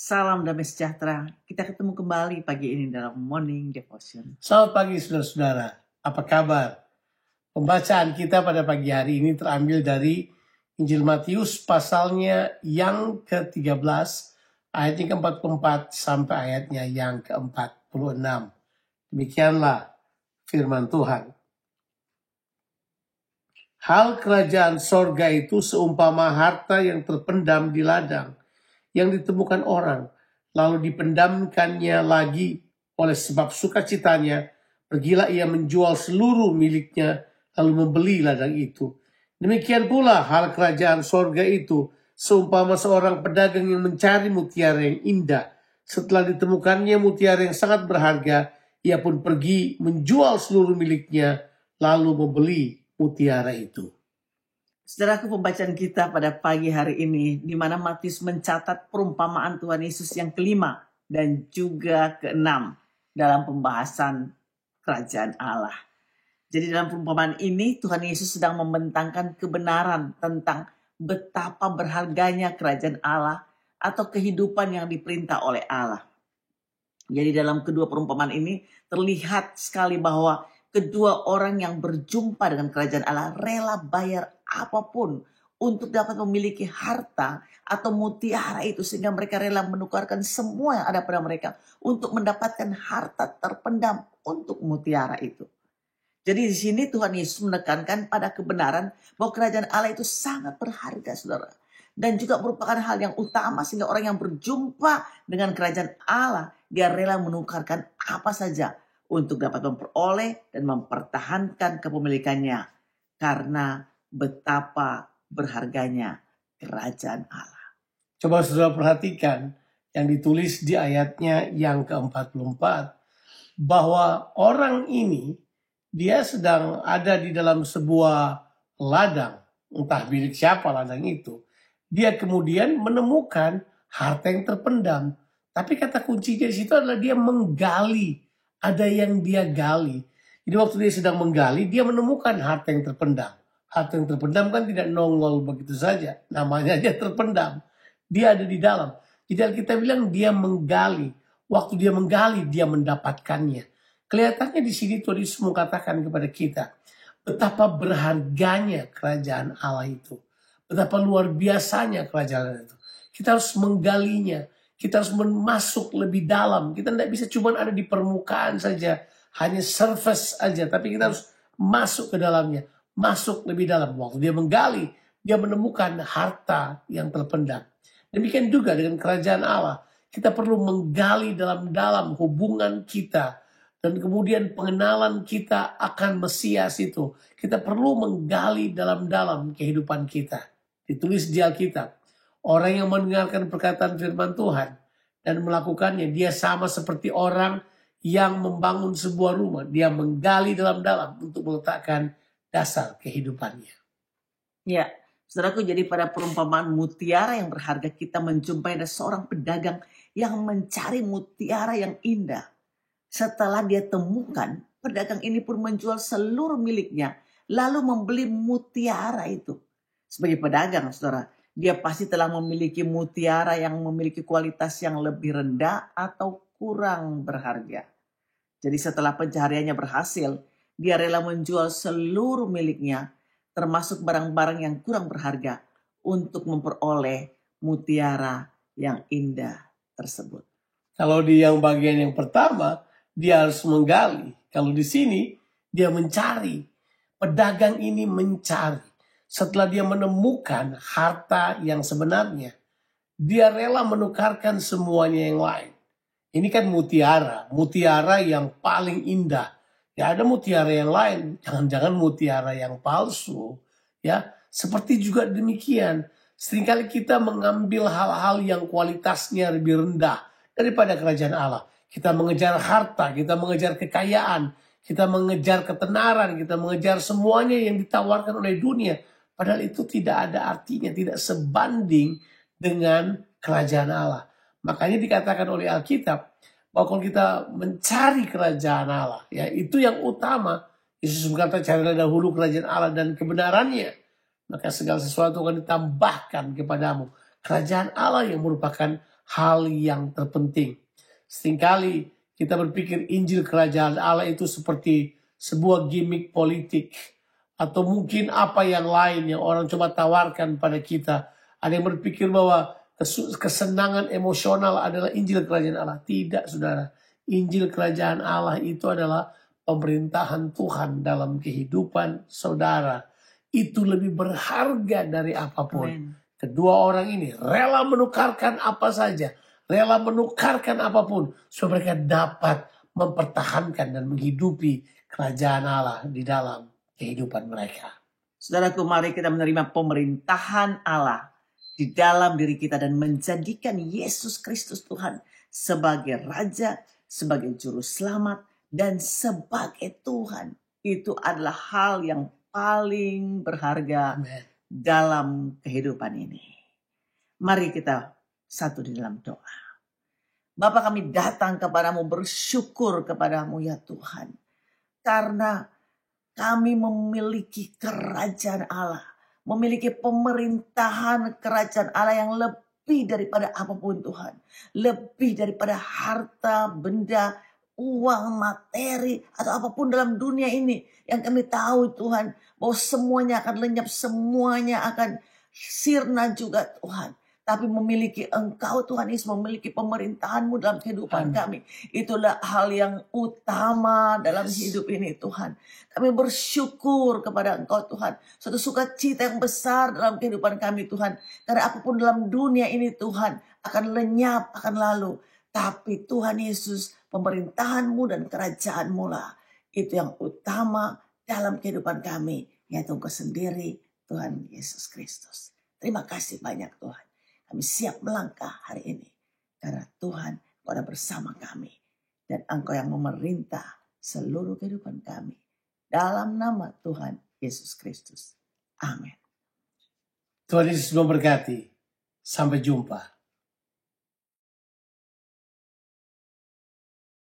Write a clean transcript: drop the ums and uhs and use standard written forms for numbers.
Salam damai sejahtera. Kita ketemu kembali pagi ini dalam Morning Devotion. Selamat pagi saudara-saudara, apa kabar? Pembacaan kita pada pagi hari ini terambil dari Injil Matius pasalnya yang ke-13, ayatnya ke-44 sampai ayatnya yang ke-46. Demikianlah firman Tuhan. Hal kerajaan sorga itu seumpama harta yang terpendam di ladang, yang ditemukan orang, lalu dipendamkannya lagi oleh sebab sukacitanya, pergilah ia menjual seluruh miliknya, lalu membeli ladang itu. Demikian pula hal kerajaan sorga itu, seumpama seorang pedagang yang mencari mutiara yang indah. Setelah ditemukannya mutiara yang sangat berharga, ia pun pergi menjual seluruh miliknya, lalu membeli mutiara itu. Saudaraku, pembacaan kita pada pagi hari ini di mana Matius mencatat perumpamaan Tuhan Yesus yang kelima dan juga keenam dalam pembahasan kerajaan Allah. Jadi dalam perumpamaan ini Tuhan Yesus sedang membentangkan kebenaran tentang betapa berharganya kerajaan Allah atau kehidupan yang diperintah oleh Allah. Jadi dalam kedua perumpamaan ini terlihat sekali bahwa kedua orang yang berjumpa dengan kerajaan Allah rela bayar apapun untuk dapat memiliki harta atau mutiara itu, sehingga mereka rela menukarkan semua yang ada pada mereka untuk mendapatkan harta terpendam untuk mutiara itu. Jadi di sini Tuhan Yesus menekankan pada kebenaran bahwa kerajaan Allah itu sangat berharga, saudara. Dan juga merupakan hal yang utama sehingga orang yang berjumpa dengan kerajaan Allah, dia rela menukarkan apa saja untuk dapat memperoleh dan mempertahankan kepemilikannya. Karena betapa berharganya kerajaan Allah. Coba saudara perhatikan yang ditulis di ayatnya yang ke-44. Bahwa orang ini, dia sedang ada di dalam sebuah ladang. Entah milik siapa ladang itu. Dia kemudian menemukan harta yang terpendam. Tapi kata kuncinya di situ adalah dia menggali. Ada yang dia gali. Jadi waktu dia sedang menggali, dia menemukan harta yang terpendam. Harta yang terpendam kan tidak nongol begitu saja. Namanya aja terpendam. Dia ada di dalam. Jadi kita bilang dia menggali. Waktu dia menggali, dia mendapatkannya. Kelihatannya di sini Tuhan Yesus mengatakan kepada kita, betapa berharganya kerajaan Allah itu. Betapa luar biasanya kerajaan Allah itu. Kita harus menggalinya. Kita harus masuk lebih dalam. Kita tidak bisa cuma ada di permukaan saja. Hanya surface aja. Tapi kita harus masuk ke dalamnya. Masuk lebih dalam. Waktu dia menggali, dia menemukan harta yang terpendam. Demikian juga dengan kerajaan Allah. Kita perlu menggali dalam-dalam hubungan kita. Dan kemudian pengenalan kita akan Mesias itu. Kita perlu menggali dalam-dalam kehidupan kita. Ditulis di Alkitab. Orang yang mendengarkan perkataan firman Tuhan dan melakukannya, dia sama seperti orang yang membangun sebuah rumah. Dia menggali dalam-dalam untuk meletakkan dasar kehidupannya. Ya, saudaraku, jadi pada perumpamaan mutiara yang berharga kita menjumpai ada seorang pedagang yang mencari mutiara yang indah. Setelah dia temukan, pedagang ini pun menjual seluruh miliknya lalu membeli mutiara itu. Sebagai pedagang, saudara, dia pasti telah memiliki mutiara yang memiliki kualitas yang lebih rendah atau kurang berharga. Jadi setelah pencahariannya berhasil, dia rela menjual seluruh miliknya, termasuk barang-barang yang kurang berharga, untuk memperoleh mutiara yang indah tersebut. Kalau di yang bagian yang pertama, dia harus menggali. Kalau di sini, dia mencari. Pedagang ini mencari. Setelah dia menemukan harta yang sebenarnya, dia rela menukarkan semuanya yang lain. Ini kan mutiara, mutiara yang paling indah. Ya ada mutiara yang lain, jangan-jangan mutiara yang palsu. Ya, seperti juga demikian. Seringkali kita mengambil hal-hal yang kualitasnya lebih rendah daripada kerajaan Allah. Kita mengejar harta, kita mengejar kekayaan, kita mengejar ketenaran, kita mengejar semuanya yang ditawarkan oleh dunia. Padahal itu tidak ada artinya, tidak sebanding dengan kerajaan Allah. Makanya dikatakan oleh Alkitab bahwa kalau kita mencari kerajaan Allah, ya itu yang utama. Yesus berkata, carilah dahulu kerajaan Allah dan kebenarannya, maka segala sesuatu akan ditambahkan kepadamu. Kerajaan Allah yang merupakan hal yang terpenting. Seringkali kita berpikir Injil Kerajaan Allah itu seperti sebuah gimmick politik, atau mungkin apa yang lain yang orang coba tawarkan pada kita. Ada yang berpikir bahwa kesenangan emosional adalah Injil Kerajaan Allah. Tidak, saudara. Injil Kerajaan Allah itu adalah pemerintahan Tuhan dalam kehidupan saudara. Itu lebih berharga dari apapun. Amen. Kedua orang ini rela menukarkan apa saja, rela menukarkan apapun supaya mereka dapat mempertahankan dan menghidupi kerajaan Allah di dalam kehidupan mereka. Saudaraku, mari kita menerima pemerintahan Allah di dalam diri kita dan menjadikan Yesus Kristus Tuhan sebagai Raja, sebagai Juru Selamat, dan sebagai Tuhan. Itu adalah hal yang paling berharga Amen. dalam kehidupan ini. Mari kita satu di dalam doa. Bapa, kami datang kepadamu, bersyukur kepadamu ya Tuhan. Karena kami memiliki kerajaan Allah. Memiliki pemerintahan kerajaan Allah yang lebih daripada apapun Tuhan. Lebih daripada harta, benda, uang, materi, atau apapun dalam dunia ini. Yang kami tahu Tuhan, bahwa semuanya akan lenyap, semuanya akan sirna juga Tuhan. Tapi memiliki Engkau Tuhan Yesus, memiliki pemerintahan-Mu dalam kehidupan kami. Itulah hal yang utama dalam hidup ini Tuhan. Kami bersyukur kepada Engkau Tuhan. Suatu sukacita yang besar dalam kehidupan kami Tuhan. Karena apapun dalam dunia ini Tuhan akan lenyap, akan lalu. Tapi Tuhan Yesus, pemerintahan-Mu dan kerajaan-Mu lah. Itu yang utama dalam kehidupan kami. Yaitu Engkau sendiri, Tuhan Yesus Kristus. Terima kasih banyak Tuhan. Kami siap melangkah hari ini. Karena Tuhan Engkau ada bersama kami. Dan Engkau yang memerintah seluruh kehidupan kami. Dalam nama Tuhan Yesus Kristus. Amin. Tuhan Yesus memberkati. Sampai jumpa.